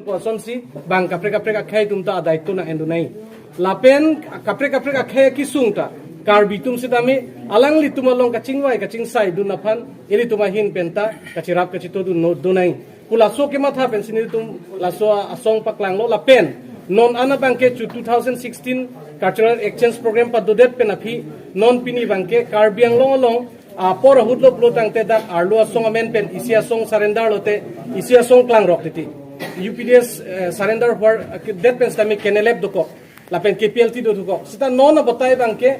poson si bang kapre akhai tum ta daitto na endo nai lapen kapre akhai ki sungta karbi tum sitami alang li tumalong kaching sai dun naphan ili tumahin penta kachirap kachito dun no dunai kulaso ke matha pen sinil tum laso asong paklang lo lapen non ana bangke 2016 cultural exchange program pa dodet penapi non pini bangke karbiang long por hudlo plotang te dak arlo asong amen pen isia song surrender lote isia song klang rok titi UPDS surrender for that pen stami kenelep doko lapen KPLT do doko sita non batai bangke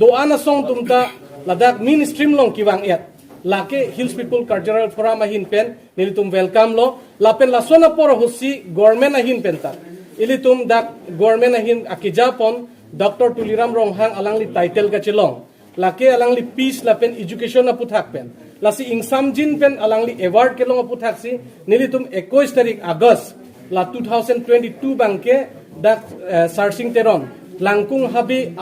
doana song tumta ladak min stream long kiwang yat lake hills people cultural forum ahin pen nilitum welcome lo lapen lasona por hosi government ahin penta ilitum dak government ahin akijapon Dr. Tuliram Ronghang alangli title ka chilong lake alangli peace lapen education na puthak pen lasi ingsam jin pen alangli award kelong puthak si nilitum 21 tarik August la 2022 bangke dak sarsing teron langkung habi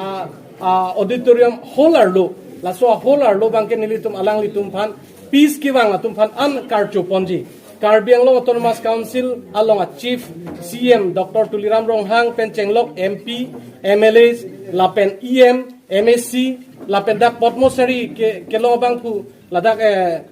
auditorium holarlo laso holarlo bangke nilitum alangli tumpan peace kiwang tumpan an karcho ponji Karbiang Long Autonomous Council along a chief CM Dr. Tuliram Ronghang pen chenglok MP MLAs lapen EM MSC lapen dak potmosari ke long bangku ladak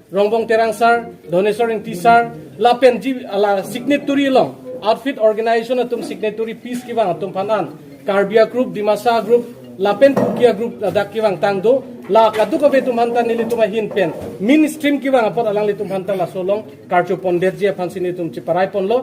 rongbong terangsar donesor ing tisar lapen ji ala signatory long outfit organization atum signatory peace kiwang atum panan Karbia group Dimasa group lapen Pukia group ladak kiwang tangdo la kadu ko betum hantan nili tumahin pen min stream kiwang apot alang litum hantan la solong karcho pondet je pansini tum ciparai ponlo